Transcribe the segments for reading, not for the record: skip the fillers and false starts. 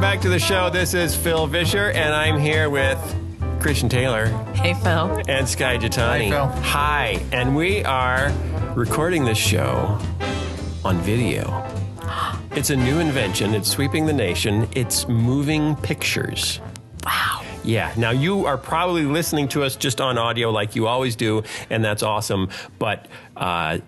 back to the show. This is Phil Vischer, and I'm here with Christian Taylor. Hey, Phil. And Skye Hi, Phil. Hi. And we are recording this show on video. It's a new invention. It's sweeping the nation. It's moving pictures. Wow. Yeah. Now, you are probably listening to us just on audio like you always do, and that's awesome. But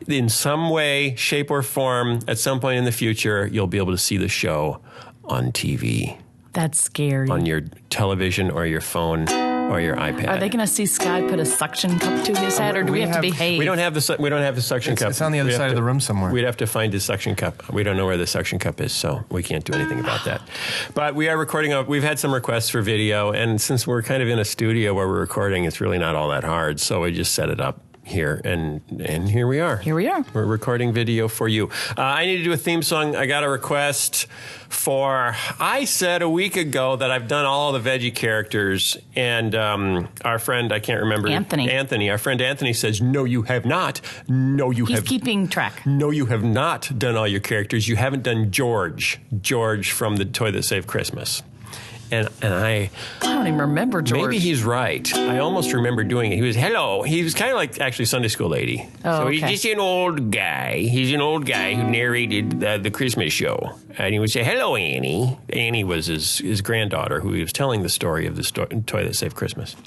in some way, shape, or form, at some point in the future, you'll be able to see the show on TV. That's scary. On your television or your phone or your iPad. Are they going to see Skye put a suction cup to his head, or do we have to behave? We don't have the suction cup. It's on the other side of the room somewhere. We'd have to find the suction cup. We don't know where the suction cup is, so we can't do anything about that. But we are recording. We've had some requests for video, and since we're kind of in a studio where we're recording, it's really not all that hard. So we just set it up here, and here we are. Here we are. We're recording video for you. I need to do a theme song. I got a request for, I said a week ago that I've done all the veggie characters, and our friend, I can't remember. Anthony. Our friend Anthony says, no, you have not. No, you have. He's keeping track. No, you have not done all your characters. You haven't done George from the Toy That Saved Christmas. And I don't even remember George. Maybe he's right. I almost remember doing it. He was kind of like actually Sunday school lady. Oh, so okay. He's just an old guy. He's an old guy who narrated the Christmas show. And he would say, hello, Annie. Annie was his granddaughter who he was telling the story of the Toy That Saved Christmas.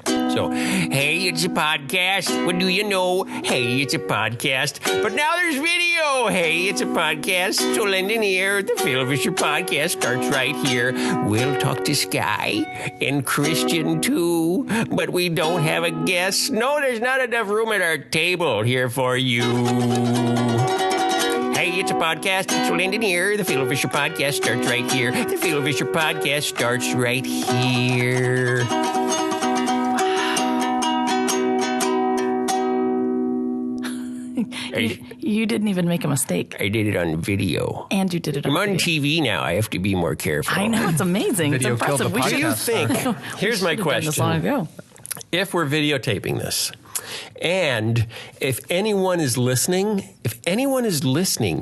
So, hey, it's a podcast. What do you know? Hey, it's a podcast. But now there's video. Hey, it's a podcast. So lend an ear. The Phil Vischer podcast starts right here. We'll talk to Skye and Christian, too. But we don't have a guest. No, there's not enough room at our table here for you. Hey, it's a podcast, so lend an ear. The Phil Vischer podcast starts right here. The Phil Vischer podcast starts right here. You didn't even make a mistake. I did it on video. And you did it on I'm on video. TV now. I have to be more careful. I know, it's amazing. Video it's killed impressive. the We What do you podcast. think? Here's my should have done question. this long ago. If we're videotaping this, and if anyone is listening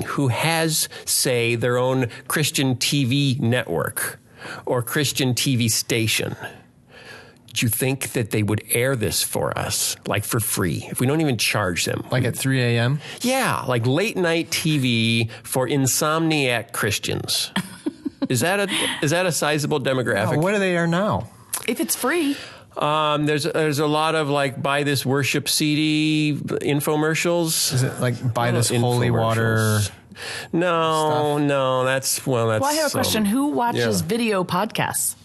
who has, say, their own Christian TV network or Christian TV station, do you think that they would air this for us, like for free, if we don't even charge them? Like at 3 a.m.? Yeah, like late night TV for insomniac Christians. Is that a sizable demographic? What do they air now? If it's free. There's a lot of like buy this worship CD infomercials. Is it like buy this holy water? No, that's. Well, I have a question. Who watches video podcasts?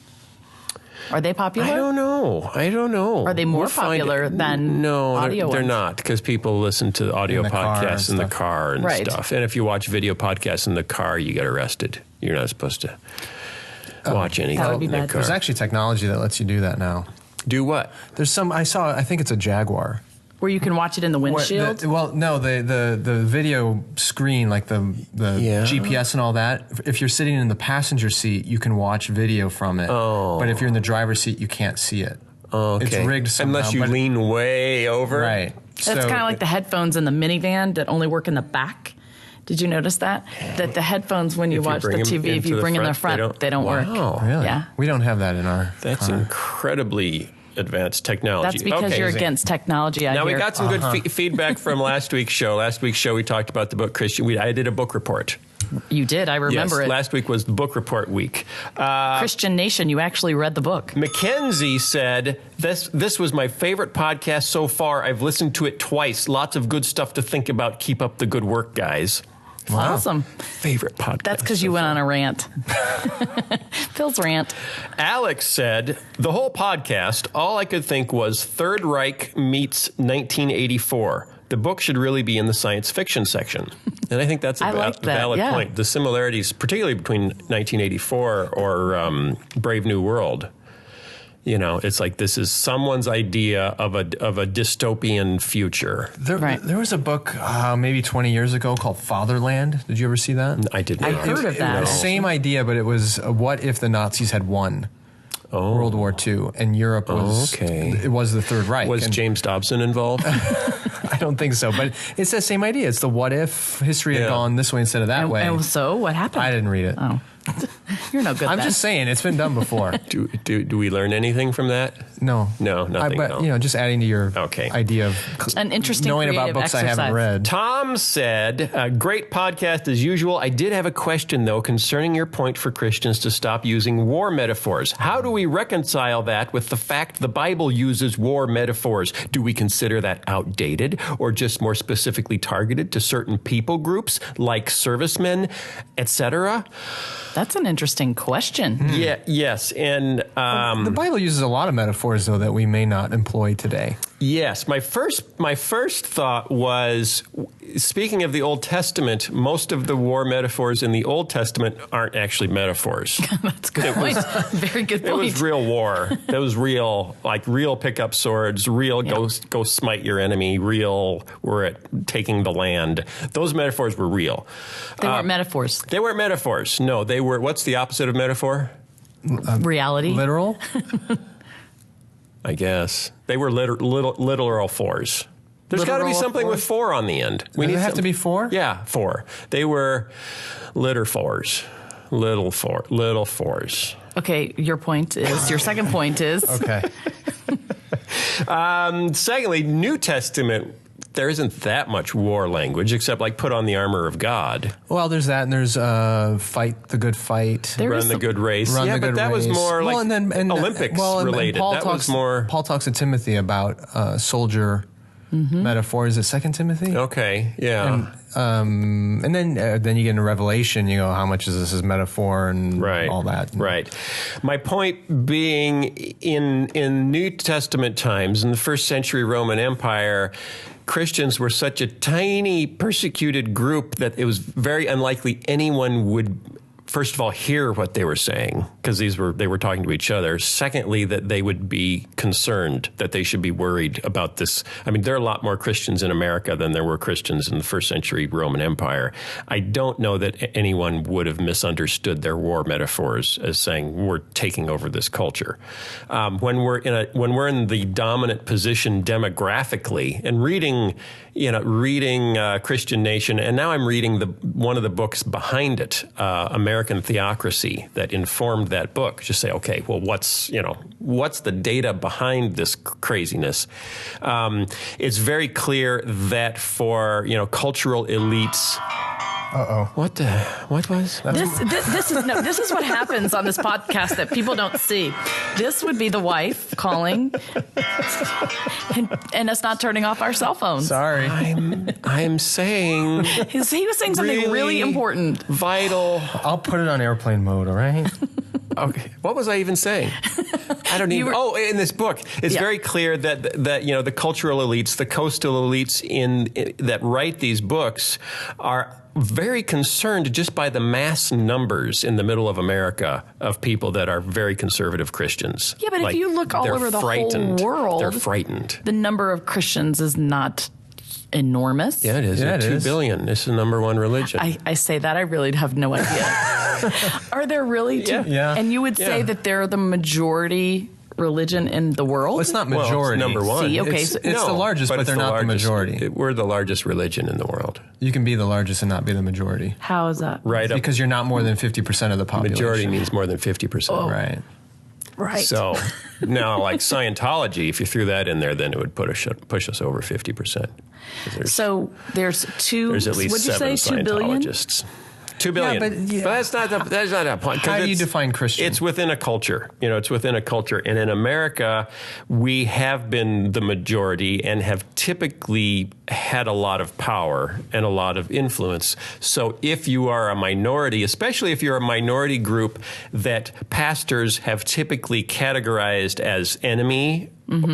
Are they popular? I don't know. Are they more popular than audio they're ones? not, because people listen to audio In the car podcasts in the car and Right. stuff. And if you watch video podcasts in the car, you get arrested. You're not supposed to watch anything That would be in the bad. car. There's actually technology that lets you do that now. Do what? There's some, I think it's a Jaguar. Where you can watch it in the windshield? The video screen, like the GPS and all that, if you're sitting in the passenger seat, you can watch video from it. Oh. But if you're in the driver's seat, you can't see it. Okay. It's rigged somehow. Unless you lean way over. Right. That's kind of like the headphones in the minivan that only work in the back. Did you notice that? That the headphones, when you watch the TV, if you bring them in the front, they don't work. Really? Yeah. We don't have that in our That's car. incredibly advanced technology. That's because you're against technology. Now, we got some good feedback from last week's show. Last week's show, we talked about the book Christian. I did a book report. You did. I remember it. Last week was the book report week. Christian Nation, you actually read the book. Mackenzie said, this was my favorite podcast so far. I've listened to it twice. Lots of good stuff to think about. Keep up the good work, guys. Wow. Awesome. Favorite podcast. That's because you went on a rant. Phil's rant. Alex said, the whole podcast, all I could think was Third Reich meets 1984. The book should really be in the science fiction section. And I think that's a valid point. The similarities, particularly between 1984 or Brave New World. You know, it's like this is someone's idea of a dystopian future. There was a book maybe 20 years ago called Fatherland. Did you ever see that? I did not. I heard of that. The same idea, but it was what if the Nazis had won World War II and Europe was it was the Third Reich. Was James Dobson involved? I don't think so, but it's the same idea. It's the what if history had gone this way instead of that way. And so what happened? I didn't read it. Oh. You're no good. I'm just saying, it's been done before. Do we learn anything from that? No, nothing. But just adding to your idea of an interesting knowing about books exercise. I haven't read. Tom said, "Great podcast as usual. I did have a question though concerning your point for Christians to stop using war metaphors. How do we reconcile that with the fact the Bible uses war metaphors? Do we consider that outdated or just more specifically targeted to certain people groups like servicemen, etc.?" That's an interesting question. Yeah. Yes. And the Bible uses a lot of metaphors, though, that we may not employ today. Yes. My first thought was, speaking of the Old Testament, most of the war metaphors in the Old Testament aren't actually metaphors. That's a good point. Very good point. It was real war. It was real, like real pick up swords, real go smite your enemy, real we're at taking the land. Those metaphors were real. They weren't metaphors. They weren't metaphors. No, they were. What's the opposite of metaphor? Reality. Literal? I guess. They were literal fours. There's got to be something with 4 on the end. Does it have to be 4? Yeah, 4. They were little fours. Little fours. Okay, your second point is. Okay. Secondly, New Testament, there isn't that much war language except like put on the armor of God. Well, there's that, and there's fight the good fight. Run the good race. But that was more like Olympics related. Paul talks to Timothy about soldier metaphors. Is it 2 Timothy? Okay, yeah. And then you get into Revelation, how much is this as metaphor and all that. Right. My point being, in New Testament times, in the first century Roman Empire, Christians were such a tiny persecuted group that it was very unlikely anyone would, first of all, hear what they were saying, because they were talking to each other. Secondly, that they would be concerned, that they should be worried about this. I mean, there are a lot more Christians in America than there were Christians in the first century Roman Empire. I don't know that anyone would have misunderstood their war metaphors as saying we're taking over this culture. When we're in the dominant position demographically, and reading Christian Nation, and now I'm reading one of the books behind it, American Theocracy, that informed that book. Just say, okay, well, what's the data behind this craziness? It's very clear that for cultural elites. Uh-oh. What was? This is what happens on this podcast that people don't see. This would be the wife calling and us not turning off our cell phones. Sorry. I'm saying he was saying something really important. Vital. I'll put it on airplane mode, all right? Okay. What was I even saying? I don't even. In this book, it's very clear that the cultural elites, the coastal elites that write these books are very concerned just by the mass numbers in the middle of America of people that are very conservative Christians. Yeah, but if you look all over the whole world, they're frightened. The number of Christians is not enormous. Yeah, it is. Yeah, 2 billion. It's the number one religion. I say that. I really have no idea. Are there really? Yeah. And you would say that they're the majority religion in the world? Well, it's not majority. Well, it's number one. See, okay, it's the largest, but they're not the majority. We're the largest religion in the world. You can be the largest and not be the majority. How is that? Right. Because you're not more than 50% of the population. Majority means more than 50%. Oh. Right. Right. So now, like Scientology, if you threw that in there, then it would push us over 50%. So there's at least 7 Scientologists. 2 billion. Yeah, but that's not a point. How do you define Christian? It's within a culture. It's within a culture. And in America, we have been the majority and have typically had a lot of power and a lot of influence. So if you are a minority, especially if you're a minority group that pastors have typically categorized as enemy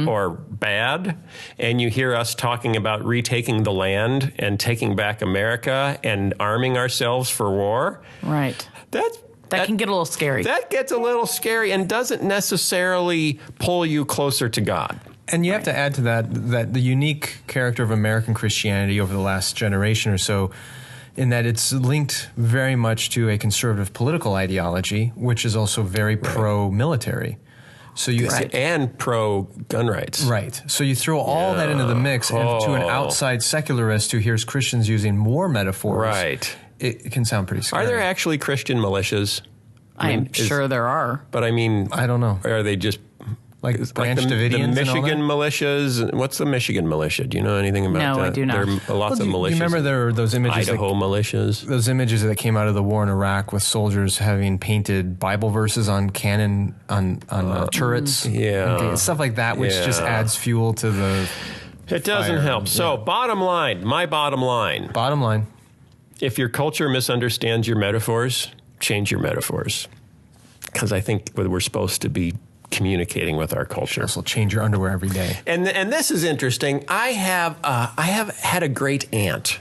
or bad, and you hear us talking about retaking the land and taking back America and arming ourselves for war. Right. That can get a little scary. That gets a little scary and doesn't necessarily pull you closer to God. And you have to add to that the unique character of American Christianity over the last generation or so, in that it's linked very much to a conservative political ideology, which is also very pro-military. So and pro-gun rights. Right. So you throw all that into the mix, and to an outside secularist who hears Christians using more metaphors, right, it can sound pretty scary. Are there actually Christian militias? I'm sure there are. But I mean, I don't know. Are they just like Branch Davidians? The Michigan militias? What's the Michigan militia? Do you know anything about that? No, I do not. There are lots of militias. You remember there were those images, Idaho militias? Those images that came out of the war in Iraq with soldiers having painted Bible verses on cannon, on turrets. Yeah. Stuff like that, which just adds fuel to the It doesn't fire. help. So, bottom line, my bottom line. Bottom line. If your culture misunderstands your metaphors, change your metaphors. Because I think we're supposed to be communicating with our culture. Also, change your underwear every day. And this is interesting. I have had a great aunt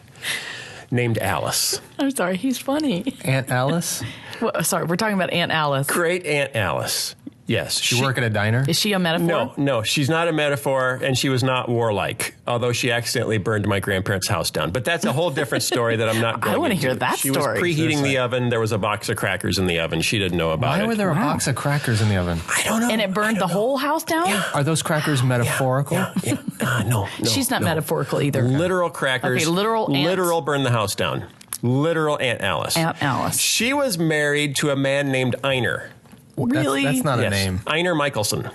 named Alice. I'm sorry, he's funny. Aunt Alice? Well, sorry, we're talking about Aunt Alice. Great Aunt Alice. Yes. She work at a diner? Is she a metaphor? No, she's not a metaphor, and she was not warlike, although she accidentally burned my grandparents' house down. But that's a whole different story that I'm not going I want to into. hear that She story. was preheating the oven. There was a box of crackers in the oven. She didn't know about it. Why were there a box of crackers in the oven? I don't know. And it burned the whole house down? Yeah. Are those crackers metaphorical? No. She's not metaphorical either. Literal crackers. Okay, literal burn the house down. Literal Aunt Alice. Aunt Alice. She was married to a man named Iner. Really? That's not a Yes. name. Iner Michelson.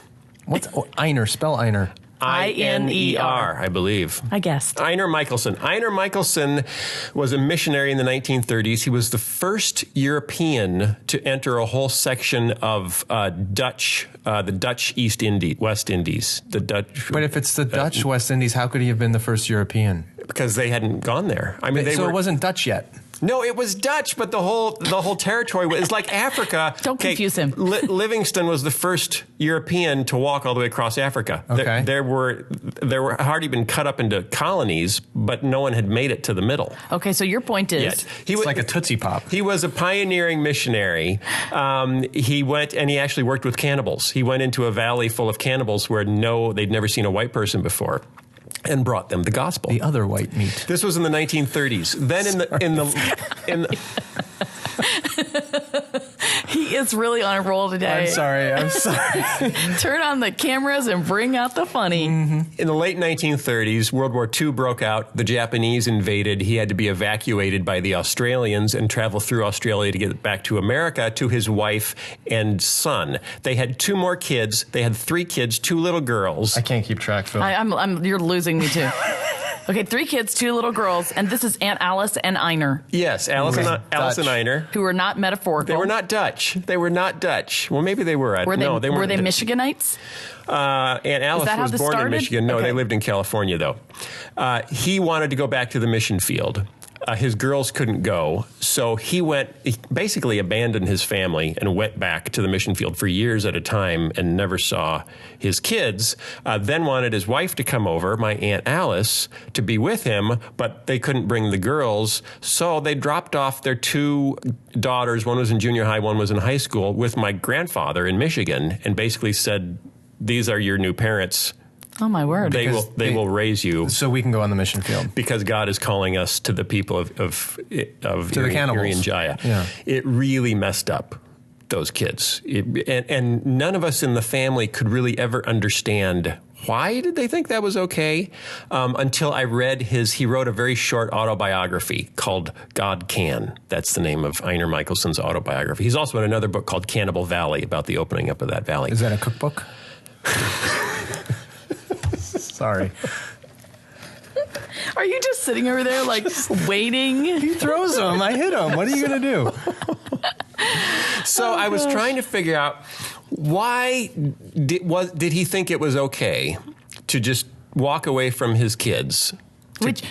What's Iner? Spell Iner. Iner, I believe. I guessed. Iner Michelson. Iner Michelson was a missionary in the 1930s. He was the first European to enter a whole section of the Dutch West Indies. The Dutch. But if it's the Dutch West Indies, how could he have been the first European? Because they hadn't gone there. I mean, So it wasn't Dutch yet. No, it was Dutch, but the whole territory was like Africa. Don't confuse him. Livingston was the first European to walk all the way across Africa. Okay. There were already been cut up into colonies, but no one had made it to the middle Okay, so your point is yet. It's like a Tootsie Pop. He was a pioneering missionary. He went and he actually worked with cannibals. He went into a valley full of cannibals where they'd never seen a white person before, and brought them the gospel. The other white meat. This was in the 1930s. Then in the he is really on a roll today. I'm sorry. Turn on the cameras and bring out the funny. in the late 1930s, World War II broke out. The Japanese invaded. He had to be evacuated by the Australians and travel through Australia to get back to America to his wife and son. They had 2 more kids. They had 3 kids, 2 little girls. I can't keep track, Phil. You're losing me too. Okay, 3 kids, 2 little girls, and this is Aunt Alice and Iner. Yes, Alice and Iner. Who are not metaphorical. They were not Dutch. Well, maybe they were. Were no, they weren't. Were they Michiganites? Aunt Alice was this born started? in Michigan. No, Okay. they lived in California, though. He wanted to go back to the mission field. His girls couldn't go, so he basically abandoned his family and went back to the mission field for years at a time and never saw his kids. Then wanted his wife to come over, my Aunt Alice, to be with him, but they couldn't bring the girls, so they dropped off their 2 daughters. One was in junior high, one was in high school, with my grandfather in Michigan, and basically said, "These are your new parents. Oh, my word. They will raise you." So we can go on the mission field. Because God is calling us to the people of the cannibals. Urian Jaya. Yeah. It really messed up those kids. And none of us in the family could really ever understand why did they think that was okay, until I read he wrote a very short autobiography called God Can. That's the name of Iner Michelson's autobiography. He's also in another book called Cannibal Valley, about the opening up of that valley. Is that a cookbook? Sorry. Are you just sitting over there like waiting? He throws them. I hit him. What are you going to do? So I was trying to figure out why did he think it was okay to just walk away from his kids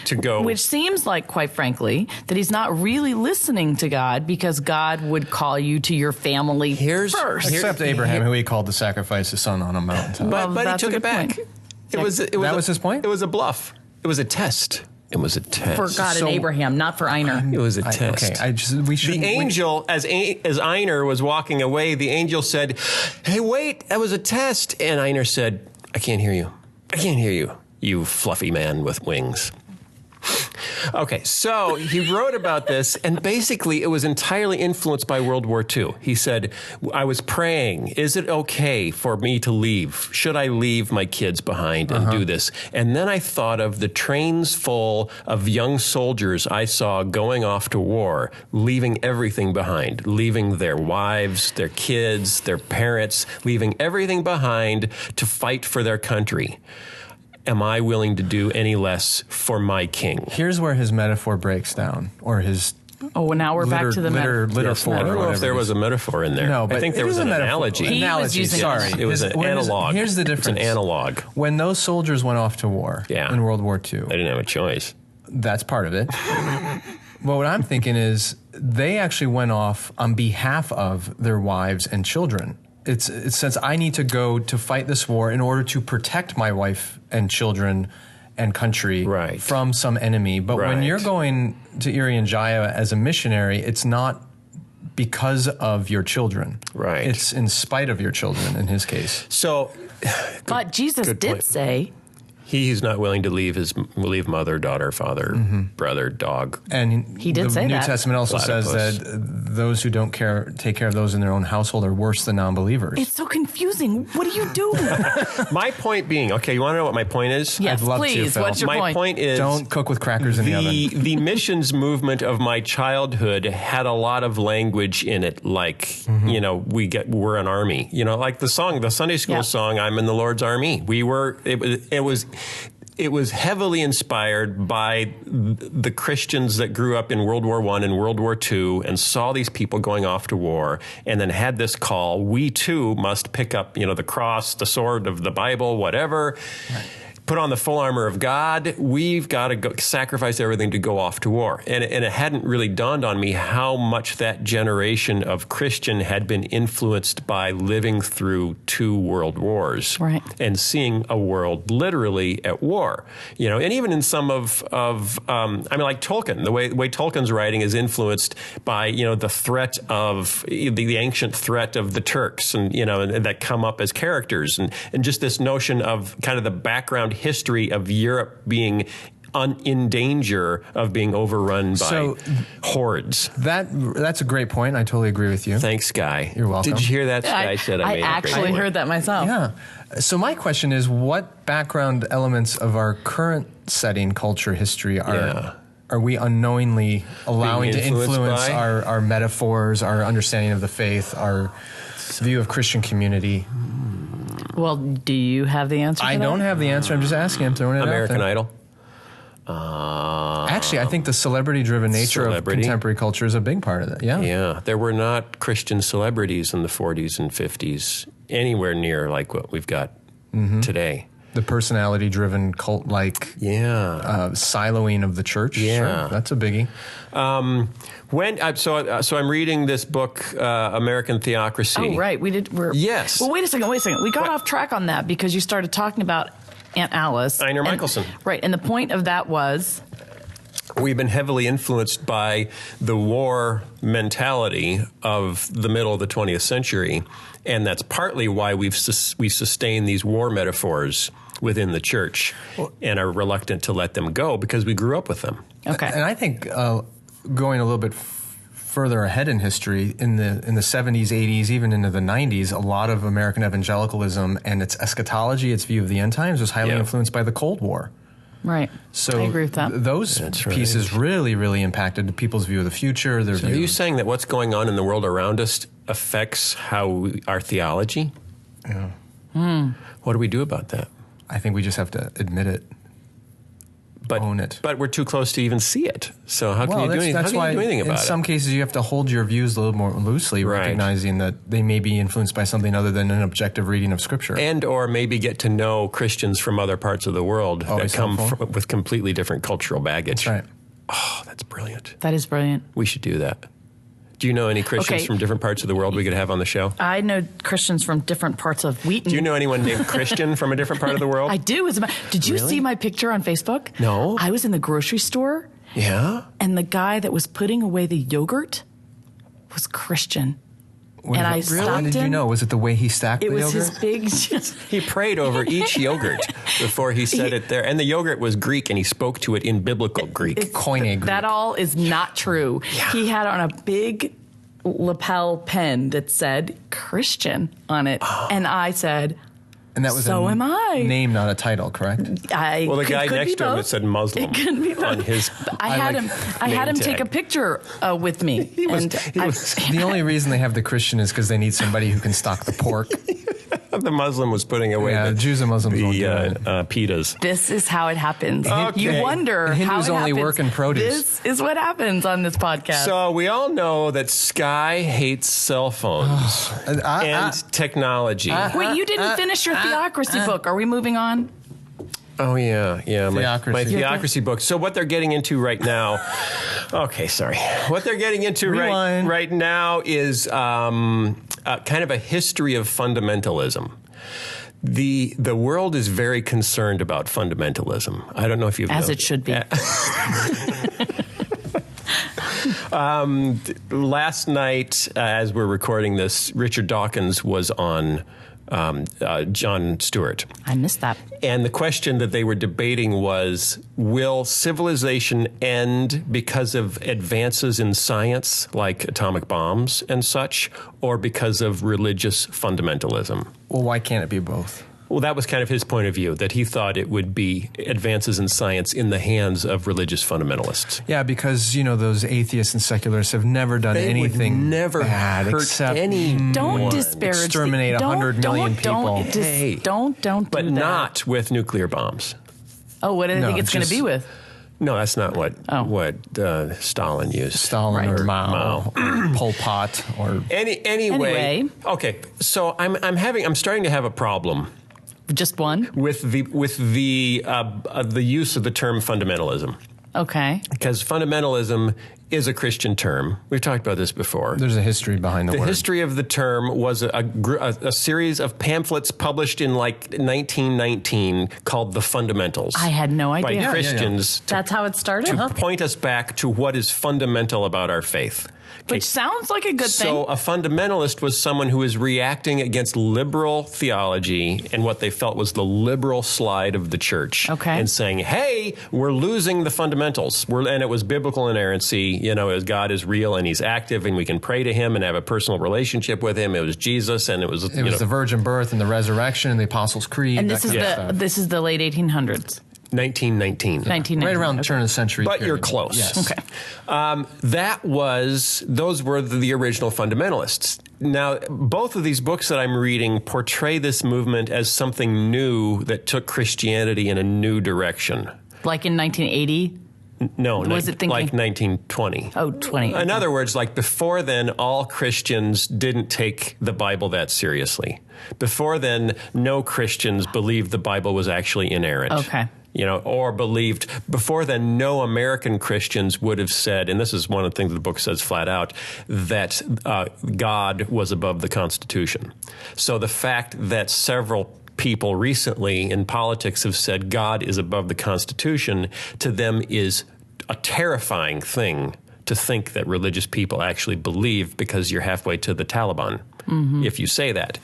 to go? Which seems like, quite frankly, that he's not really listening to God, because God would call you to your family first. Except Abraham, who he called to sacrifice his son on a mountaintop. But he that's a took it good back. point. That was his point? It was a bluff. It was a test. It was a test. For God and Abraham, not for Iner. It was a test. Okay, we should. The angel, as Iner was walking away, the angel said, "Hey, wait, that was a test." And Iner said, "I can't hear you. I can't hear you, you fluffy man with wings." Okay, so he wrote about this, and basically it was entirely influenced by World War II. He said, I was praying, is it okay for me to leave? Should I leave my kids behind and do this? And then I thought of the trains full of young soldiers I saw going off to war, leaving everything behind, leaving their wives, their kids, their parents, leaving everything behind to fight for their country. Am I willing to do any less for my king? Here's where his metaphor breaks down, or his... Oh, now we're back to the metaphor. I don't know if there was a metaphor in there. No, but I think there was an analogy. He was using Sorry. It was an analog. Here's the difference. It's an analog. When those soldiers went off to war in World War II... They didn't have a choice. That's part of it. But what I'm thinking is they actually went off on behalf of their wives and children. It says, I need to go to fight this war in order to protect my wife and children and country from some enemy. But when you're going to Irian Jaya as a missionary, it's not because of your children. Right. It's in spite of your children in his case. So, but Jesus did say... He who's not willing to leave mother, daughter, father, brother, dog. And he did say that. The New Testament also says that those who don't take care of those in their own household are worse than non-believers. It's so confusing. What do you do? My point being, okay, you want to know what my point is? Yes, I'd love please. to, Phil. What's your point? My point is, don't cook with crackers in the oven. The missions movement of my childhood had a lot of language in it, like we're an army. Like the Sunday school song, "I'm in the Lord's army." It was heavily inspired by the Christians that grew up in World War I and World War II and saw these people going off to war and then had this call, we too must pick up, the cross, the sword of the Bible, whatever. Right. Put on the full armor of God. We've got to sacrifice everything to go off to war. And it hadn't really dawned on me how much that generation of Christian had been influenced by living through 2 world wars and seeing a world literally at war. And even in some like Tolkien, the way Tolkien's writing is influenced by, the threat of the ancient threat of the Turks and that come up as characters and just this notion of kind of the background history of Europe being in danger of being overrun by hordes. That's a great point. I totally agree with you. Thanks, Skye. You're welcome. Did you hear that? Skye said I made actually heard that myself. Yeah. So my question is, what background elements of our current setting, culture, history are we unknowingly allowing to influence our metaphors, our understanding of the faith, our view of Christian community? Well, do you have the answer? I don't have the answer. I'm just asking. I'm throwing it American out there. Idol. Actually, I think the celebrity-driven nature of contemporary culture is a big part of that. Yeah. Yeah. There were not Christian celebrities in the 40s and 50s anywhere near like what we've got today. The personality-driven cult-like siloing of the church. Yeah. Sure, that's a biggie. So I'm reading this book, American Theocracy. Oh, right. Yes. Well, wait a second. We got off track on that because you started talking about Aunt Alice. Iner Michelson. Right. And the point of that was... We've been heavily influenced by the war mentality of the middle of the 20th century, and that's partly why we sustain these war metaphors within the church and are reluctant to let them go because we grew up with them. Okay. And I think going a little bit further ahead in history, in the 70s, 80s, even into the 90s, a lot of American evangelicalism and its eschatology, its view of the end times, was highly influenced by the Cold War. Right. So I agree with that. Those pieces really, really impacted people's view of the future. Are you saying that what's going on in the world around us affects our theology? Yeah. What do we do about that? I think we just have to admit it. Own it. But we're too close to even see it. So how can you do anything about it? In some cases, you have to hold your views a little more loosely, recognizing that they may be influenced by something other than an objective reading of Scripture. And or maybe get to know Christians from other parts of the world that come with completely different cultural baggage. That's right. Oh, that's brilliant. That is brilliant. We should do that. Do you know any Christians from different parts of the world we could have on the show? I know Christians from different parts of Wheaton. Do you know anyone named Christian from a different part of the world? I do. Did you see my picture on Facebook? No. I was in the grocery store. Yeah? And the guy that was putting away the yogurt was Christian. And I stopped him. How did you know? Was it the way he stacked the yogurt? It was his big... He prayed over each yogurt before he said it there. And the yogurt was Greek, and he spoke to it in biblical Greek. Koine Greek. That all is not true. Yeah. He had on a big lapel pen that said Christian on it. Oh. And I said... And that was so am I. Name, not a title, correct? Well, the guy next to him it said Muslim on his. I had him take a picture with me. The only reason they have the Christian is because they need somebody who can stock the pork. The Muslim was putting away the Jews and Muslims pitas. This is how it happens. Okay. You wonder the Hindus how it only happens. work in produce. This is what happens on this podcast. So we all know that Skye hates cell phones and technology. Wait, you didn't finish your theocracy book. Are we moving on? Oh, yeah. My theocracy book. So what they're getting into right now... Okay, sorry. What they're getting into right now is kind of a history of fundamentalism. The world is very concerned about fundamentalism. I don't know if you've As it should be. Last night, as we're recording this, Richard Dawkins was on... Jon Stewart. I missed that. And the question that they were debating was, will civilization end because of advances in science, like atomic bombs and such, or because of religious fundamentalism? Well, why can't it be both? Well, that was kind of his point of view, that he thought it would be advances in science in the hands of religious fundamentalists. Yeah, because, those atheists and secularists have never done anything would never bad except Don't disparage. Exterminate 100 million people. Don't do but that. Not with nuclear bombs. Oh, what do they think it's going to be with? No, that's not what Stalin used. Stalin or Mao. Or Pol Pot or anyway. Okay, so I'm starting to have a problem. Just one? With the use of the term fundamentalism. Okay. Because fundamentalism is a Christian term. We've talked about this before. There's a history behind the word. The history of the term was a series of pamphlets published in 1919 called The Fundamentals. I had no idea. By Christians. That's how it started? To point us back to what is fundamental about our faith. Okay. Which sounds like a good thing. So a fundamentalist was someone who was reacting against liberal theology and what they felt was the liberal slide of the church. Okay. And saying, hey, we're losing the fundamentals. And it was biblical inerrancy, as God is real and he's active and we can pray to him and have a personal relationship with him. It was Jesus and it was the virgin birth and the resurrection and the Apostles' Creed. And this is the late 1800s. 1919. Right around the turn of the century. But you're close. Yes. Okay. Those were the original fundamentalists. Now, both of these books that I'm reading portray this movement as something new that took Christianity in a new direction. Like in 1980? No, was it thinking? Like 1920. Oh, 20. In other words, like before then, all Christians didn't take the Bible that seriously. Before then, no Christians believed the Bible was actually inerrant. Okay. Or believed. Before then, no American Christians would have said, and this is one of the things the book says flat out, that God was above the Constitution. So the fact that several people recently in politics have said God is above the Constitution, to them is a terrifying thing to think that religious people actually believe, because you're halfway to the Taliban if you say that.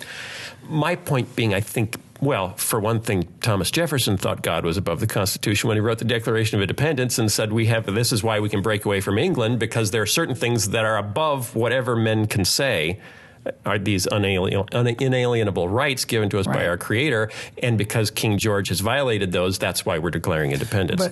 My point being, I think, well, for one thing, Thomas Jefferson thought God was above the Constitution when he wrote the Declaration of Independence and said this is why we can break away from England, because there are certain things that are above whatever men can say are these inalienable rights given to us by our Creator, and because King George has violated those, that's why we're declaring independence.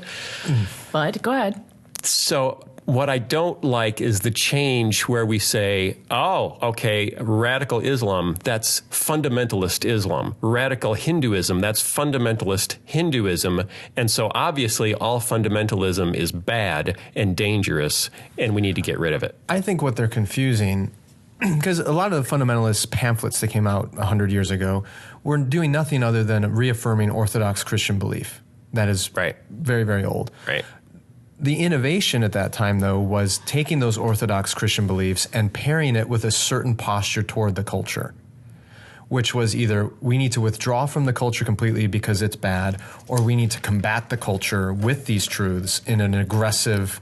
But go ahead. So what I don't like is the change where we say, radical Islam, that's fundamentalist Islam. Radical Hinduism, that's fundamentalist Hinduism. And so obviously all fundamentalism is bad and dangerous, and we need to get rid of it. I think what they're confusing, because a lot of the fundamentalist pamphlets that came out 100 years ago were doing nothing other than reaffirming Orthodox Christian belief. That is very, very old. Right. The innovation at that time, though, was taking those Orthodox Christian beliefs and pairing it with a certain posture toward the culture, which was either we need to withdraw from the culture completely because it's bad, or we need to combat the culture with these truths in an aggressive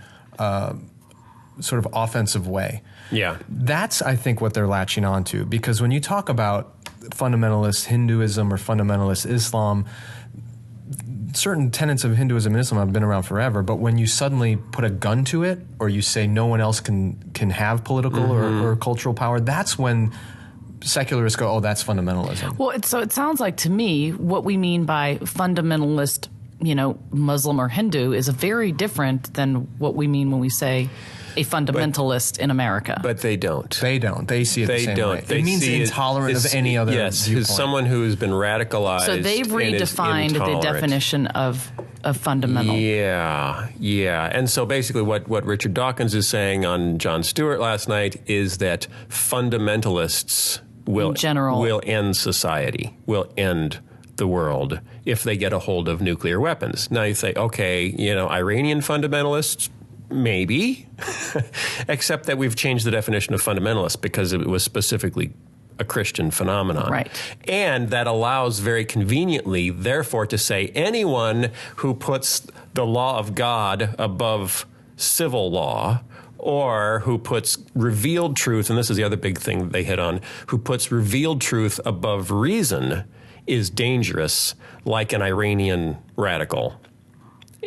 sort of offensive way. Yeah. That's, I think, what they're latching onto, because when you talk about fundamentalist Hinduism or fundamentalist Islam, certain tenets of Hinduism and Islam have been around forever, but when you suddenly put a gun to it, or you say no one else can have political or cultural power, that's when secularists go, oh, that's fundamentalism. Well, so it sounds like to me what we mean by fundamentalist, Muslim or Hindu is very different than what we mean when we say a fundamentalist in America. But they don't. They don't. They see it the same way. They it means intolerant of any other viewpoint. Yes, someone who has been radicalized. So they've redefined the definition of fundamental. Yeah. And so basically what Richard Dawkins is saying on Jon Stewart last night is that fundamentalists will end society, will end the world if they get a hold of nuclear weapons. Now you say, okay, Iranian fundamentalists, maybe, except that we've changed the definition of fundamentalist because it was specifically a Christian phenomenon. Right. And that allows very conveniently, therefore, to say anyone who puts the law of God above civil law, or who puts revealed truth, and this is the other big thing they hit on, who puts revealed truth above reason is dangerous, like an Iranian radical.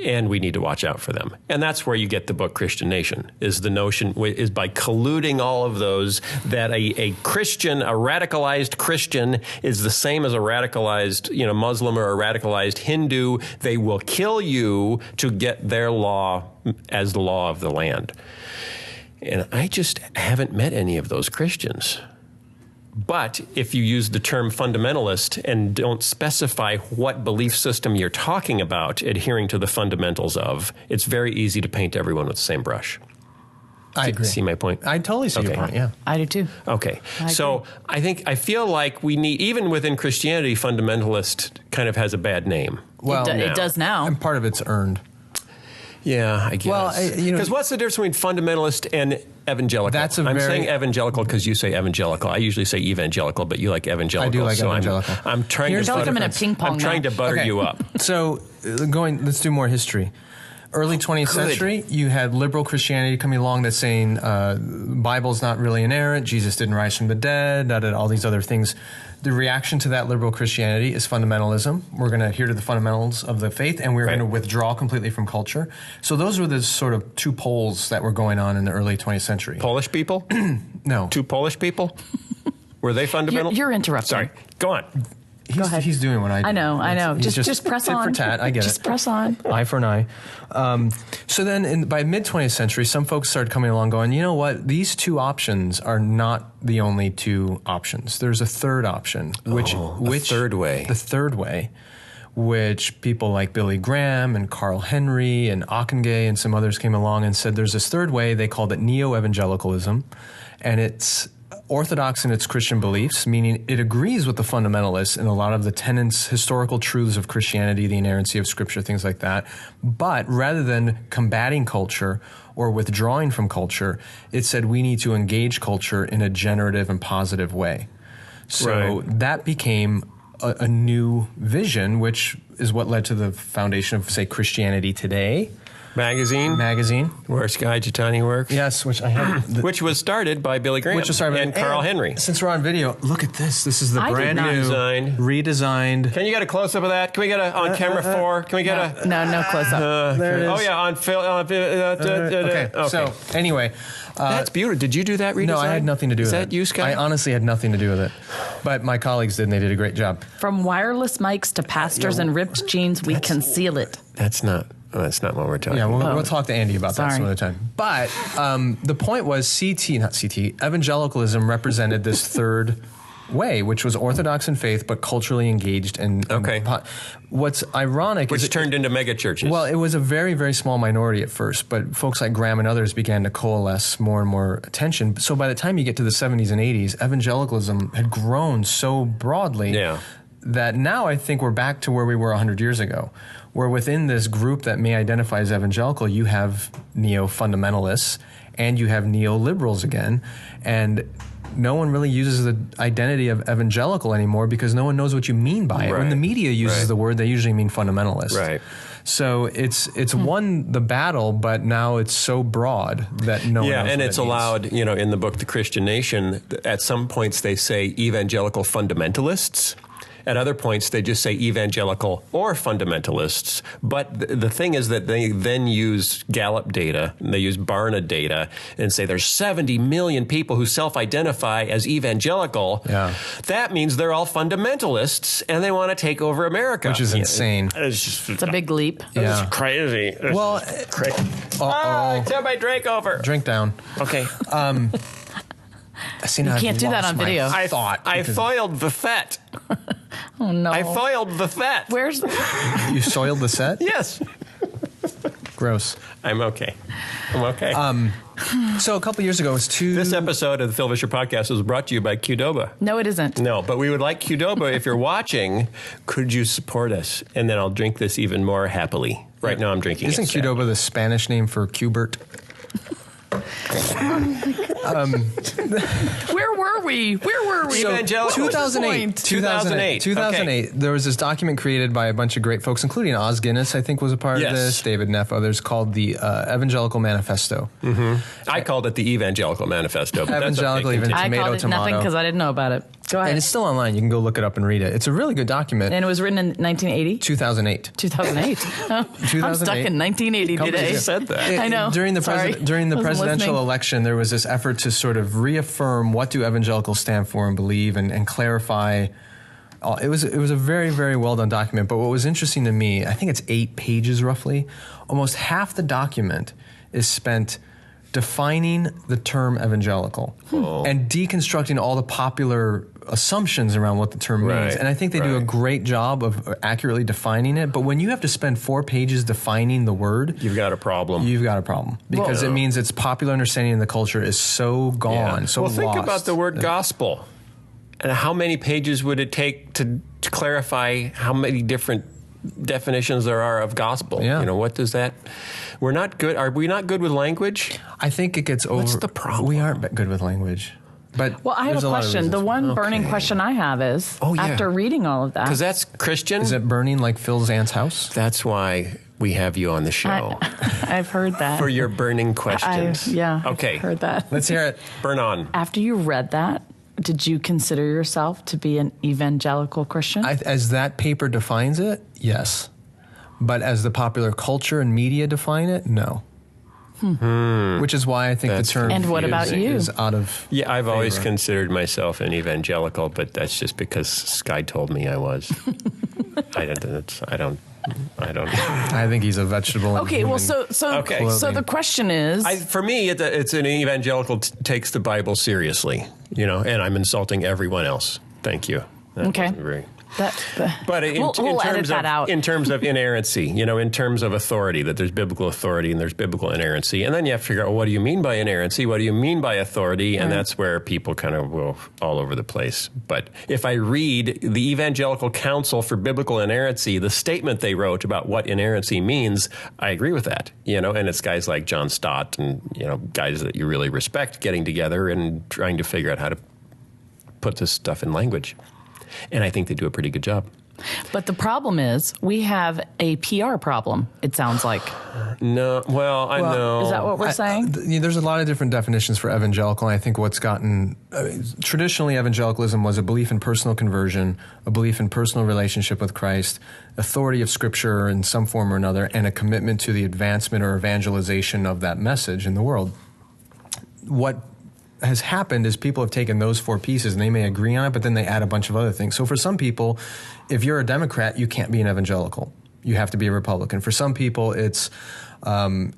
And we need to watch out for them. And that's where you get the book Christian Nation, is the notion, is by colluding all of those, that a Christian, a radicalized Christian is the same as a radicalized, Muslim or a radicalized Hindu. They will kill you to get their law as the law of the land. And I just haven't met any of those Christians. But if you use the term fundamentalist and don't specify what belief system you're talking about adhering to the fundamentals of, it's very easy to paint everyone with the same brush. I agree. See my point? I totally see your point, yeah. I do too. Okay. So I feel like we need, even within Christianity, fundamentalist kind of has a bad name. Well, it does now. And part of it's earned. Yeah, I guess. Well, because what's the difference between fundamentalist and evangelical? I'm saying evangelical because you say evangelical. I usually say evangelical, but you like evangelical. I do like evangelical. I'm trying to butter, in a ping pong I'm trying to butter you up. So let's do more history. Early 20th century, you had liberal Christianity coming along that's saying Bible's not really inerrant, Jesus didn't rise from the dead, all these other things. The reaction to that liberal Christianity is fundamentalism. We're going to adhere to the fundamentals of the faith, and we're going to withdraw completely from culture. So those were the sort of two poles that were going on in the early 20th century. Polish people? No. Two Polish people? Were they fundamental? You're interrupting. Sorry. Go on. Go ahead. He's doing what I do. I know. Just press tit on. for tat. I get just press on. Eye for an eye. So then by mid-20th century, some folks started coming along going, you know what? These two options are not the only two options. There's a third option. The third way. The third way, which people like Billy Graham and Carl Henry and Ockenga and some others came along and said there's this third way. They called it neo-evangelicalism. And it's orthodox in its Christian beliefs, meaning it agrees with the fundamentalists in a lot of the tenets, historical truths of Christianity, the inerrancy of Scripture, things like that. But rather than combating culture or withdrawing from culture, it said we need to engage culture in a generative and positive way. So that became a new vision, which is what led to the foundation of, say, Christianity Today. Magazine. Where Skye works. Yes, which I have. Which was started by Billy Graham and Carl Henry. Since we're on video, look at this. This is the brand new, redesigned. Can you get a close-up of that? Can we get a, on camera 4? Can we get a... No close-up. There it is. Oh, yeah, on film. Okay, so anyway. That's beautiful. Did you do that redesign? No, I had nothing to do with it. Is that you, Skye? I honestly had nothing to do with it. But my colleagues did, and they did a great job. From wireless mics to pastors and ripped jeans, we conceal it. That's not what we're talking about. Yeah, we'll talk to Andy about that some other time. But the point was evangelicalism represented this third way, which was orthodox in faith but culturally engaged. What's ironic is... Which turned into mega churches. Well, it was a very, very small minority at first, but folks like Graham and others began to coalesce more and more attention. So by the time you get to the 70s and 80s, evangelicalism had grown so broadly that now I think we're back to where we were 100 years ago, where within this group that may identify as evangelical, you have neo-fundamentalists and you have neo-liberals again, and no one really uses the identity of evangelical anymore because no one knows what you mean by it. When the media uses the word, they usually mean fundamentalist. Right. So it's won the battle, but now it's so broad that no one knows and what it's it means. allowed, in the book, The Christian Nation, at some points they say evangelical fundamentalists. At other points, they just say evangelical or fundamentalists. But the thing is that they then use Gallup data, and they use Barna data, and say there's 70 million people who self-identify as evangelical. Yeah. That means they're all fundamentalists, and they want to take over America. Which is insane. It's a big leap. Yeah. It's crazy. Well, crazy. uh-oh. I took my drink over. Drink down. Okay. See, now You can't I've do that lost on my video. thought. I foiled the fet. Oh, no. I foiled the fet. Where's You soiled the set? Yes. Gross. I'm okay. So a couple years ago, it was This episode of the Phil Vischer Podcast was brought to you by Qdoba. No, it isn't. No, but we would like Qdoba. If you're watching, could you support us? And then I'll drink this even more happily. Right now I'm drinking Isn't it. Qdoba the Spanish name for Qbert? Where were we? So, Evangelical. 2008. 2008. There was this document created by a bunch of great folks, including Os Guinness, I think, was a part of Yes. this, David Neff, others, called the Evangelical Manifesto. I called it the Evangelical Manifesto. But Evangelical, that's okay. even I tomato, called it nothing tomato. because I didn't know about it. Go ahead. And it's still online. You can go look it up and read it. It's a really good document. And it was written in 1980? 2008. 2008. I'm stuck in 1980 today. You said that. I know. During the Sorry. during the Wasn't presidential listening. election, there was this effort to sort of reaffirm what do evangelicals stand for and believe, and clarify. It was a very, very well done document. But what was interesting to me, I think it's 8 pages roughly. Almost half the document is spent defining the term evangelical and deconstructing all the popular assumptions around what the term means. Right, And I think they do a great job of accurately defining it. But when you have to spend 4 pages defining the word, You've got a problem. you've got a problem, because it means its popular understanding in the culture is so gone, so well, think lost. about the word gospel. And how many pages would it take to clarify how many different definitions there are of gospel? Yeah. What does that... We're not good. Are we not good with language? I think it gets over. What's the problem? We aren't good with language. But Well, I have there's a lot of question. The reasons. one burning question I have is, yeah. after reading all of that, Because that's Christian. Is it burning like Phil's aunt's house? That's why we have you on the show. I've heard that. For your burning questions. I've Okay. heard that. Let's hear it. Burn on. After you read that, did you consider yourself to be an evangelical Christian? As that paper defines it, yes. But as the popular culture and media define it, no. Which is why I think That's the term And what about you? is out of Yeah, I've always favor. considered myself an evangelical, but that's just because Skye told me I was. I think he's a vegetable. in Okay, well, human- Okay. so the question is, For me, it's an evangelical takes the Bible seriously, and I'm insulting everyone else. Thank you. That Okay. wasn't very- that, But we'll edit that out. in terms of inerrancy, in terms of authority, that there's biblical authority and there's biblical inerrancy. And then you have to figure out, well, what do you mean by inerrancy? What do you mean by authority? And that's where people kind of go all over the place. But if I read the Evangelical Council for Biblical Inerrancy, the statement they wrote about what inerrancy means, I agree with that. And it's guys like John Stott and, guys that you really respect getting together and trying to figure out how to put this stuff in language. And I think they do a pretty good job. but the problem is we have a PR problem, it sounds like. No, well, I know. Is that what we're saying? There's a lot of different definitions for evangelical, and I think what's gotten traditionally evangelicalism was a belief in personal conversion, a belief in personal relationship with Christ, authority of Scripture in some form or another, and a commitment to the advancement or evangelization of that message in the world. What has happened is people have taken those 4 pieces and they may agree on it, but then they add a bunch of other things. So for some people, if you're a Democrat, you can't be an evangelical. You have to be a Republican. For some people, it's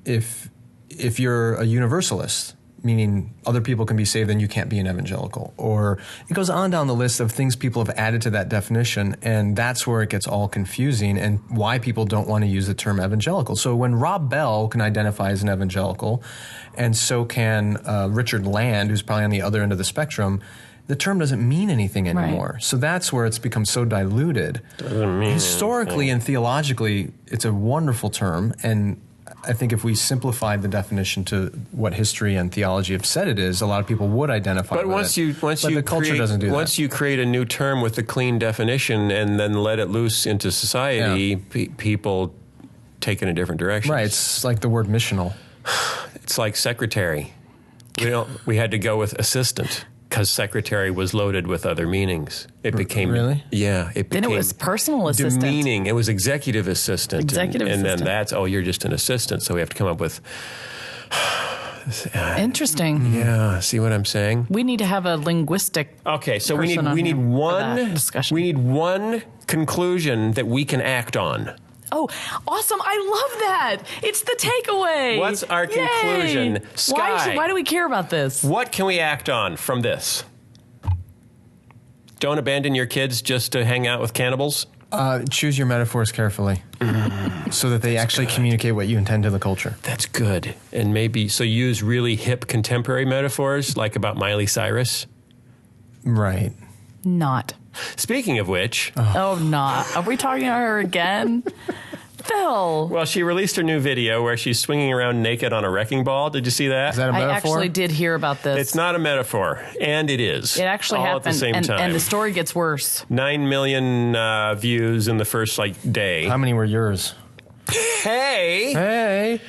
if you're a universalist, meaning other people can be saved, then you can't be an evangelical. Or it goes on down the list of things people have added to that definition, and that's where it gets all confusing and why people don't want to use the term evangelical. So when Rob Bell can identify as an evangelical, and so can Richard Land, who's probably on the other end of the spectrum, the term doesn't mean anything anymore. Right. So that's where it's become so diluted. Doesn't mean Historically and theologically, it's a wonderful term, and I think if we simplified the definition to what history and theology have said it is, a lot of people would identify But with it. But the culture doesn't do that. Once you create a new term with a clean definition and then let it loose into society, people taken in different directions. Right. It's like the word missional. It's like secretary. We had to go with assistant because secretary was loaded with other meanings. It became really? Yeah. Then it was personal assistant. Demeaning. It was executive assistant. Executive and assistant. then that's, oh, you're just an assistant. So we have to come up with. Interesting. Yeah. See what I'm saying? We need to have a linguistic. Okay. So we person on need here for one that discussion. We need one conclusion that we can act on. Oh, awesome. I love that. It's the takeaway. What's our Yay. conclusion? Skye. Why do we care about this? What can we act on from this? Don't abandon your kids just to hang out with cannibals. Choose your metaphors carefully so that they actually communicate what you intend to the culture. That's good. And maybe, so use really hip contemporary metaphors like about Miley Cyrus. Right. Not. Speaking of which. Oh, not. Are we talking about her again? Phil. Well, she released her new video where she's swinging around naked on a wrecking ball. Did you see that? Is that a I metaphor? actually did hear about this. It's not a metaphor, and it is. It actually all happened. at the same time. And the story gets worse. 9 million views in the first day. How many were yours? Hey!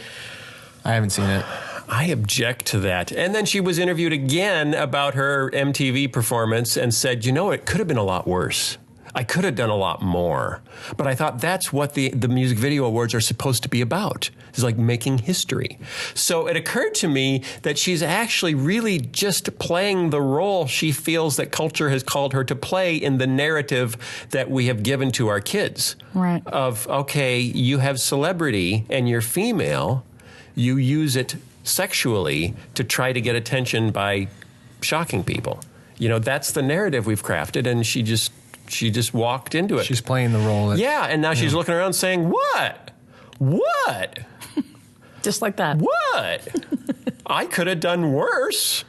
I haven't seen it. I object to that. And then she was interviewed again about her MTV performance and said, it could have been a lot worse. I could have done a lot more. But I thought that's what the Music Video Awards are supposed to be about. It's like making history. So it occurred to me that she's actually really just playing the role she feels that culture has called her to play in the narrative that we have given to our kids. Right. Of, okay, you have celebrity and you're female, you use it sexually to try to get attention by shocking people. That's the narrative we've crafted, and she just walked into it. She's playing the role. And now she's looking around saying, what? Just like that. What? I could have done worse.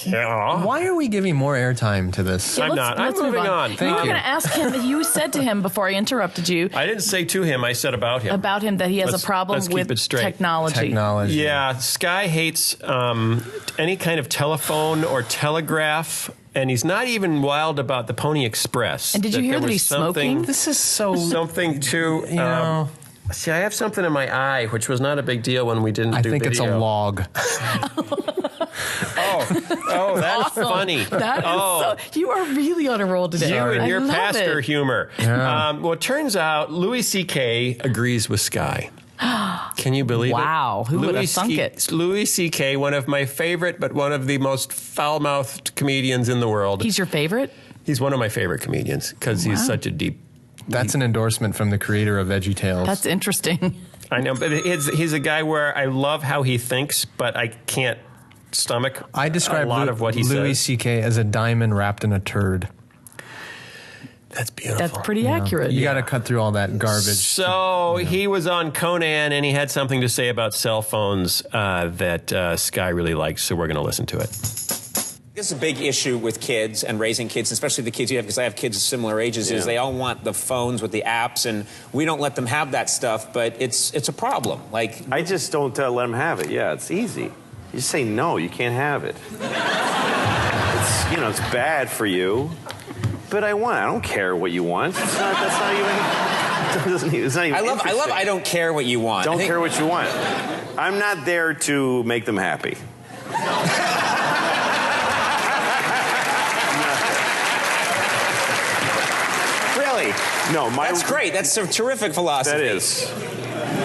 Yeah. Why are we giving more airtime to this? I'm not. I'm Let's move moving on. We Thank were you. going to ask him, you said to him before I interrupted you, I didn't say to him, I said about him. that he has a problem let's keep with it straight. technology. Yeah, Skye hates any kind of telephone or telegraph, and he's not even wild about the Pony Express. And did you hear there that was he's smoking? This is so... Something to... See, I have something in my eye, which was not a big deal when we didn't do video. I think it's a log. Oh, that's awesome. That is so... You are really on a roll today. You and your pastor it. humor. Yeah. Well, it turns out Louis C.K. agrees with Skye. Can you believe it? Wow, who would have thunk it? Louis C.K., one of my favorite, but one of the most foul-mouthed comedians in the world. He's your favorite? He's one of my favorite comedians because he's such a deep... That's an endorsement from the creator of VeggieTales. That's interesting. I know, but he's a guy where I love how he thinks, but I can't stomach I describe a lot of what he Louis says. C.K. as a diamond wrapped in a turd. That's beautiful. That's pretty accurate. You got to cut through all that garbage. So he was on Conan, and he had something to say about cell phones that Skye really likes, so we're going to listen to it. This is a big issue with kids and raising kids, especially the kids you have, because I have kids of similar ages, is they all want the phones with the apps, and we don't let them have that stuff, but it's a problem. Like, I just don't let them have it. Yeah, it's easy. You just say, no, you can't have it. It's bad for you, but I don't care what you want. It's not even I love I don't care what you want. Don't care what you want. I'm not there to make them happy. Really? No, that's great. That's a terrific philosophy. That is.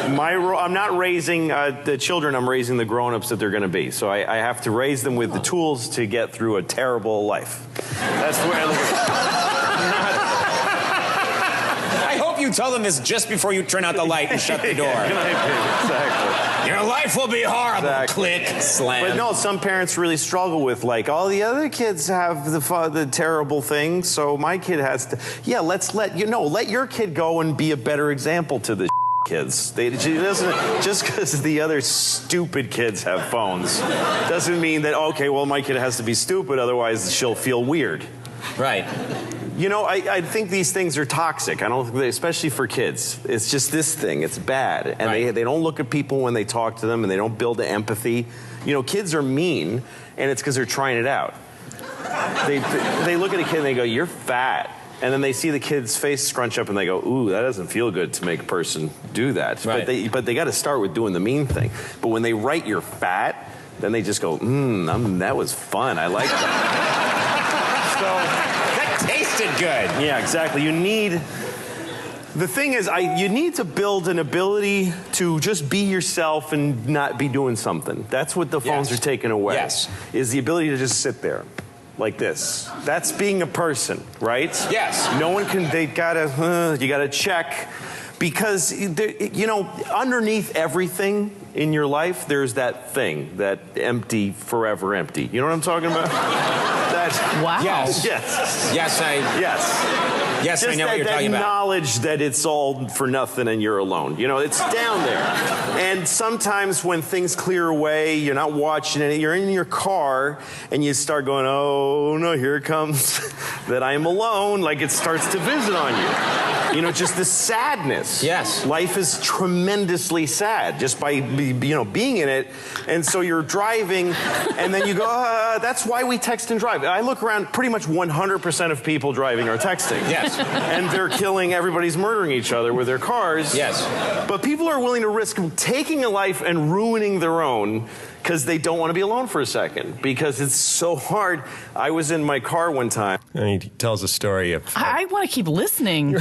I'm not raising the children, I'm raising the grown-ups that they're going to be. So I have to raise them with the tools to get through a terrible life. That's the way I look at it. I hope you tell them this just before you turn out the light and shut the door. Exactly. Your life will be horrible. Exactly. Click, slam. But no, some parents really struggle with, like, all the other kids have the terrible things, so my kid has to. Yeah, let your kid go and be a better example to the kids. Just because the other stupid kids have phones doesn't mean that, okay, well, my kid has to be stupid, otherwise she'll feel weird. Right. I think these things are toxic. I don't, especially for kids. It's just this thing. It's bad, and they don't look at people when they talk to them, and they don't build the empathy. Kids are mean, and it's because they're trying it out. They look at a kid and they go, "You're fat." And then they see the kid's face scrunch up and they go, ooh, that doesn't feel good to make a person do that. Right. But they got to start with doing the mean thing. But when they write you're fat, then they just go, that was fun. I like that. That tasted good. Yeah, exactly. The thing is, you need to build an ability to just be yourself and not be doing something. That's what the phones are taking away. Yes. Is the ability to just sit there. Like this. That's being a person, right? Yes. No one can, you gotta check. Because, underneath everything in your life, there's that thing, that empty, forever empty. You know what I'm talking about? Wow. Yes. Yes. Yes, Yes, I know what you're talking that about. knowledge that it's all for nothing and you're alone. It's down there. And sometimes when things clear away, you're not watching it, you're in your car and you start going, oh no, here it comes that I'm alone. Like it starts to visit on you. Just the sadness. Yes. Life is tremendously sad just by being in it. And so you're driving and then you go, that's why we text and drive. I look around, pretty much 100% of people driving are texting. Yes. And they're killing, everybody's murdering each other with their cars. Yes. But people are willing to risk taking a life and ruining their own because they don't want to be alone for a second because it's so hard. I was in my car one time. And he tells a story of... I want to keep listening.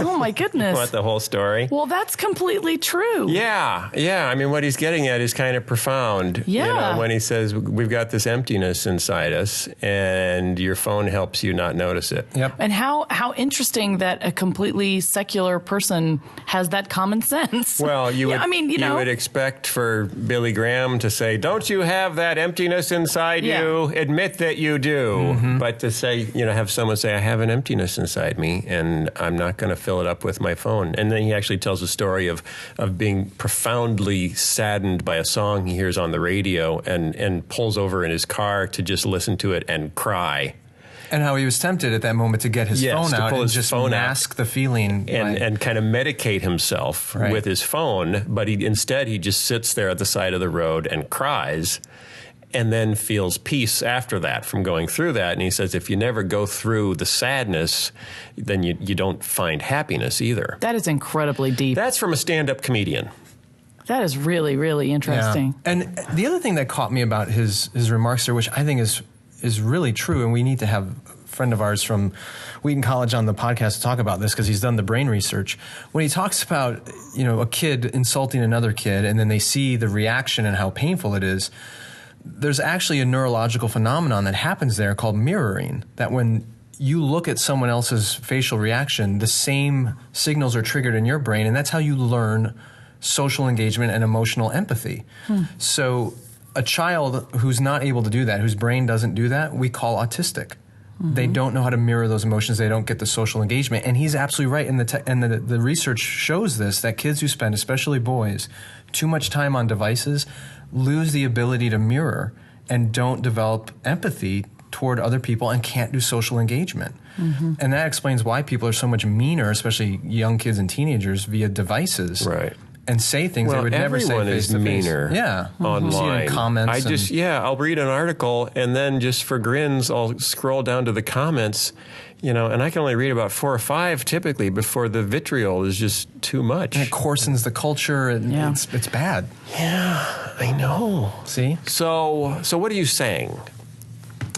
Oh, my goodness. Want the whole story? Well, that's completely true. Yeah. I mean, what he's getting at is kind of profound. Yeah. When he says, we've got this emptiness inside us, and your phone helps you not notice it. Yep. And how interesting that a completely secular person has that common sense. Well, you would, would expect for Billy Graham to say, don't you have that emptiness inside you? Admit that you do. Mm-hmm. But to say, have someone say, I have an emptiness inside me, and I'm not going to fill it up with my phone. And then he actually tells a story of being profoundly saddened by a song he hears on the radio and pulls over in his car to just listen to it and cry. And how he was tempted at that moment to get his phone to out pull and his just phone mask the feeling. And kind of medicate himself with his phone. But instead he just sits there at the side of the road and cries and then feels peace after that from going through that. And he says if you never go through the sadness, then you don't find happiness either. That is incredibly deep. That's from a stand-up comedian. That is really, really interesting. Yeah. And the other thing that caught me about his remarks there, which I think is really true, and we need to have a friend of ours from Wheaton College on the podcast to talk about this because he's done the brain research. When he talks about, a kid insulting another kid and then they see the reaction and how painful it is, there's actually a neurological phenomenon that happens there called mirroring, that when you look at someone else's facial reaction, the same signals are triggered in your brain, and that's how you learn social engagement and emotional empathy. So a child who's not able to do that, whose brain doesn't do that, we call autistic. Mm-hmm. They don't know how to mirror those emotions. They don't get the social engagement. And he's absolutely right. And the research shows this, that kids who spend, especially boys, too much time on devices lose the ability to mirror and don't develop empathy toward other people and can't do social engagement. Mm-hmm. And that explains why people are so much meaner, especially young kids and teenagers, via devices. Right. And say things they would never say face to face. Everyone is meaner online. See it in comments. I'll read an article and then just for grins, I'll scroll down to the comments, and I can only read about 4 or 5 typically before the vitriol is just too much. And it coarsens the culture and it's bad. Yeah, I know. See? So what are you saying?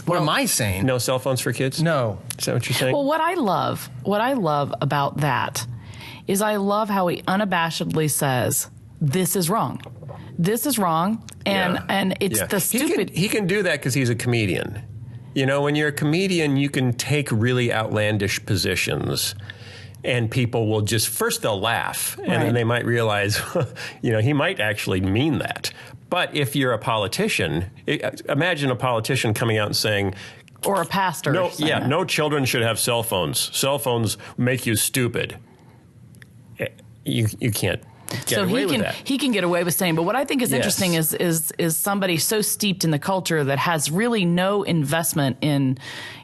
What am I saying? No cell phones for kids? No. Is that what you're saying? Well, what I love about that is I love how he unabashedly says, this is wrong. This is wrong. And it's the stupid. He can do that because he's a comedian. When you're a comedian, you can take really outlandish positions and people will first they'll laugh and then they might realize, he might actually mean that. But if you're a politician, imagine a politician coming out and saying, or a pastor. No children should have cell phones. Cell phones make you stupid. You can't get away with that. He can get away with saying, but what I think is interesting is somebody so steeped in the culture that has really no investment in,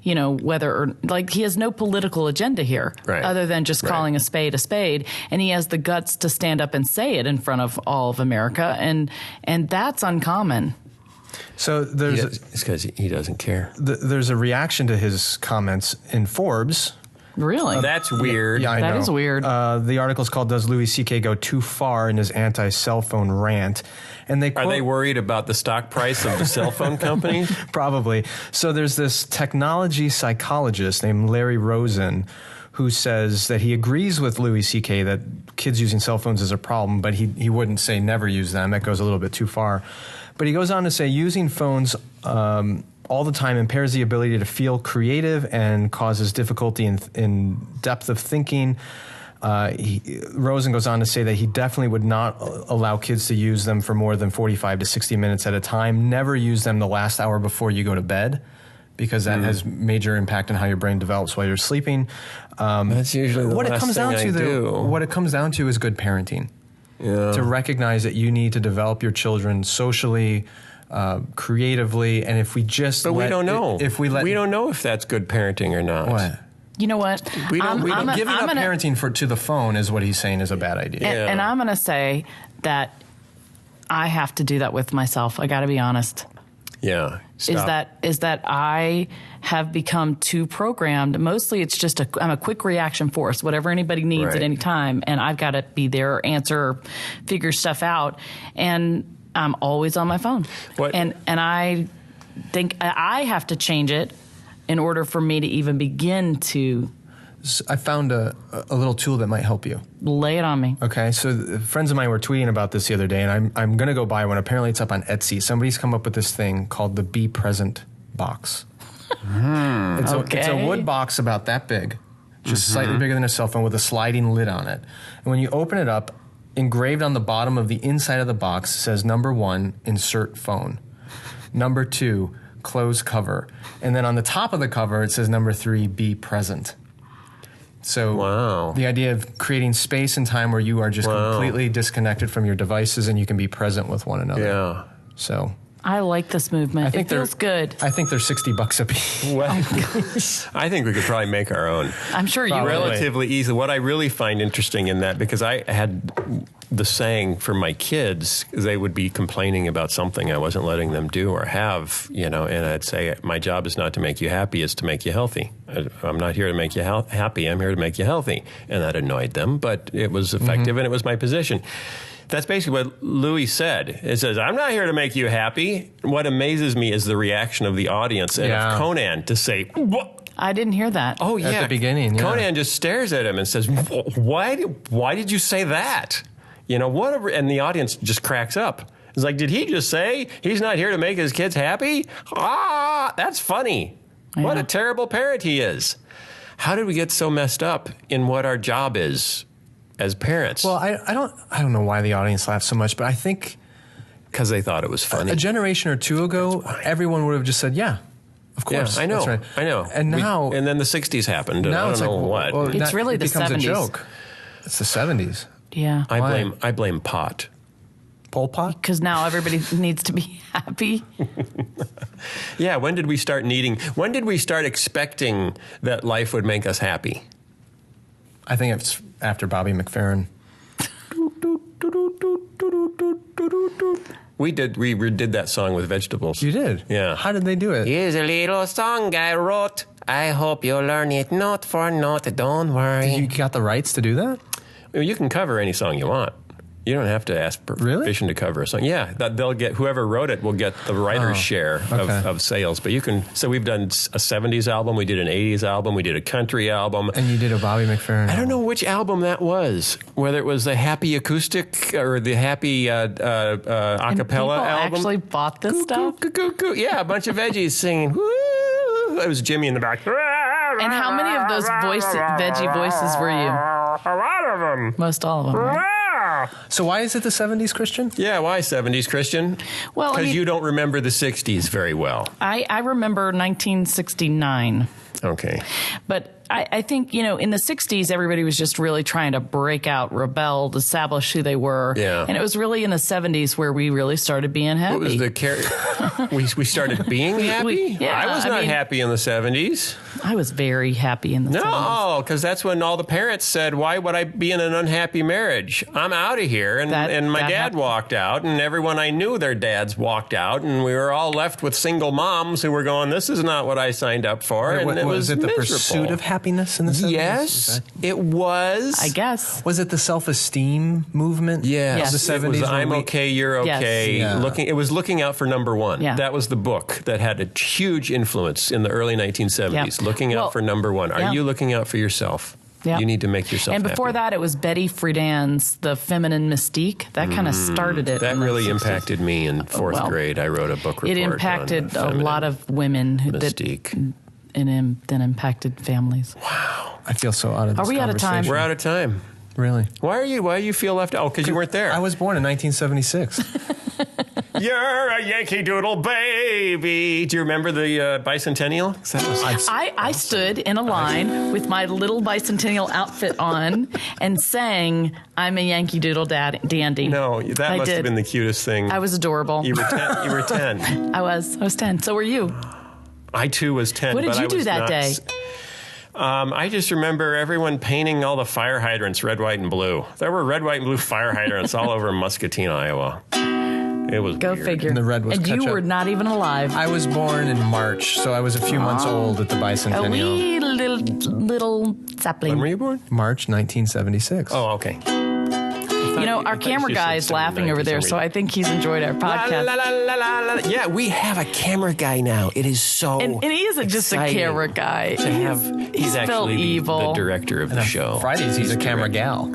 whether or he has no political agenda here other than just calling a spade, and he has the guts to stand up and say it in front of all of America, and that's uncommon. So it's because he doesn't care. There's a reaction to his comments in Forbes. Really? That's weird. Yeah, I That know. is weird. The article's called "Does Louis C.K. Go Too Far in His Anti-Cell Phone Rant?" And Are they worried about the stock price of the cell phone companies? Probably. So there's this technology psychologist named Larry Rosen who says that he agrees with Louis C.K. that kids using cell phones is a problem, but he wouldn't say never use them. That goes a little bit too far. But he goes on to say using phones all the time impairs the ability to feel creative and causes difficulty in depth of thinking. Rosen goes on to say that he definitely would not allow kids to use them for more than 45 to 60 minutes at a time. Never use them the last hour before you go to bed, because that has major impact on how your brain develops while you're sleeping. That's usually the last thing I do. What it comes down to is good parenting. Yeah. To recognize that you need to develop your children socially, creatively, and if we just But we don't know. We don't know if that's good parenting or not. What? You know what? Giving up parenting to the phone is what he's saying is a bad idea. And I'm going to say that I have to do that with myself. I got to be honest. Yeah. Stop. Is that I have become too programmed. Mostly it's just I'm a quick reaction force, whatever anybody needs at any time. And I've got to be there, answer, figure stuff out. And I'm always on my phone. What? And I think I have to change it in order for me to even begin to. I found a little tool that might help you. Lay it on me. Okay, so friends of mine were tweeting about this the other day, and I'm going to go buy one. Apparently it's up on Etsy. Somebody's come up with this thing called the Be Present box. It's a wood box about that big, just slightly bigger than a cell phone with a sliding lid on it. And when you open it up, engraved on the bottom of the inside of the box says, number 1, insert phone. Number 2, close cover. And then on the top of the cover, it says number 3, be present. So the idea of creating space and time where you are just completely disconnected from your devices and you can be present with one another. Yeah. So I like this movement. It feels good. I think they're $60 a piece. Well, I think we could probably make our own. I'm sure you relatively easily. What I really find interesting in that, because I had the saying for my kids, they would be complaining about something I wasn't letting them do or have, and I'd say, my job is not to make you happy, it's to make you healthy. I'm not here to make you happy, I'm here to make you healthy. And that annoyed them, but it was effective and it was my position. That's basically what Louis said. It says, I'm not here to make you happy. What amazes me is the reaction of the audience and of Conan to say, what? I didn't hear that. Oh, yeah. At the beginning, Conan just stares at him and says, why did you say that? And the audience just cracks up. It's like, did he just say he's not here to make his kids happy? That's funny. Yeah. What a terrible parent he is. How did we get so messed up in what our job is as parents? Well, I don't know why the audience laughed so much, but I think because they thought it was funny. A generation or two ago, everyone would have just said, "Yeah, of course." Yeah, I know. That's right. I know. And now, and then the '60s happened. And now I don't know what. Well, it's really the becomes 70s. A joke. It's the 70s. Yeah. I blame pot. Pol Pot? Because now everybody needs to be happy. Yeah. When did we start expecting that life would make us happy? I think it's after Bobby McFerrin. We redid that song with vegetables. You did? Yeah. How did they do it? Here's a little song I wrote. I hope you'll learn it note for note. Don't worry. You got the rights to do that? You can cover any song you want. You don't have to ask permission to cover a song. Yeah, they'll get, whoever wrote it will get the writer's share of sales. But you can, so we've done a 70s album, we did an 80s album, we did a country album. And you did a Bobby McFerrin I don't know which album that was, whether it was the Happy Acoustic or the Happy a cappella album. Actually bought this stuff? Yeah, a bunch of veggies singing. Woo! It was Jimmy in the back. And how many of those veggie voices were you? A lot of them. Most all of them, right? So why is it the 70s, Christian? Yeah, why 70s, Christian? Well, because you don't remember the 60s very well. I remember 1969. Okay. But I think, in the 60s, everybody was just really trying to break out, rebel, establish who they were. Yeah. And it was really in the 70s where we really started being happy. What was the we started being happy? I was not happy in the 70s. I was very happy in the 70s. No, because that's when all the parents said, why would I be in an unhappy marriage? I'm out of here. And my dad walked out, and everyone I knew, their dads walked out, and we were all left with single moms who were going, this is not what I signed up for. And it was it the miserable. pursuit of happiness? happiness in the 70s? Yes, it was. I guess. Was it the self-esteem movement? Yes. Of the 70s. It was I'm okay, you're okay. Yes. It was looking out for number one. Yeah. That was the book that had a huge influence in the early 1970s. Looking out for number one. Are you looking out for yourself? Yeah. You need to make yourself And before happy. that, it was Betty Friedan's The Feminine Mystique. That kind of started it. That in the really 60s. impacted me in fourth grade. I wrote a book report. It impacted on a lot of women mystique. and then impacted families. Wow. I feel so out of this Are we out of time? conversation. We're out of time. Really? Why do you feel left out? Oh, because you weren't there. I was born in 1976. You're a Yankee Doodle baby. Do you remember the bicentennial? I stood in a line with my little bicentennial outfit on and sang, I'm a Yankee Doodle dandy. No, that must have been the cutest thing. I was adorable. You were 10. I was 10. So were you. I too was 10. What did you do that day? I just remember everyone painting all the fire hydrants red, white, and blue. There were red, white, and blue fire hydrants all over Muscatine, Iowa. It was Go weird. figure. And the red was and you ketchup. were not even alive. I was born in March, so I was a few months old at the A bicentennial. wee little sapling. When were you born? March 1976. Oh, okay. You know, our camera guy is laughing over there, so I think he's enjoyed our podcast. La, la, la, la, la, la. Yeah, we have a camera guy now. It is so And he isn't just a exciting camera guy. to have. He's felt actually the evil. director of the show. Fridays, he's a camera gal.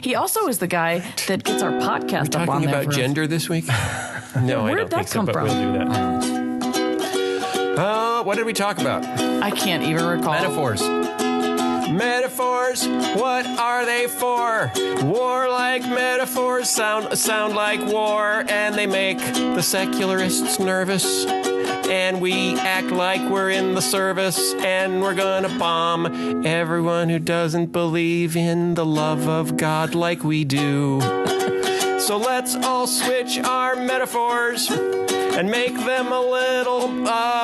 He also is the guy that gets our podcast up on Talking there. about for us. gender this week? No, I Where'd don't that think so, come but from? we'll do that. What did we talk about? I can't even recall. Metaphors. Metaphors, what are they for? Warlike metaphors sound like war, and they make the secularists nervous. And we act like we're in the service, and we're gonna bomb everyone who doesn't believe in the love of God like we do. So let's all switch our metaphors and make them a little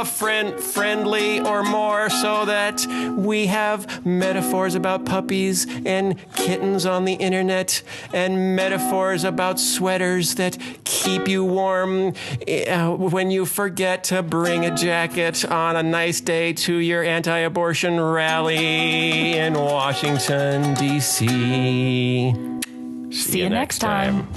friendly or more, so that we have metaphors about puppies and kittens on the internet, and metaphors about sweaters that keep you warm when you forget to bring a jacket on a nice day to your anti-abortion rally in Washington, D.C. See you next time.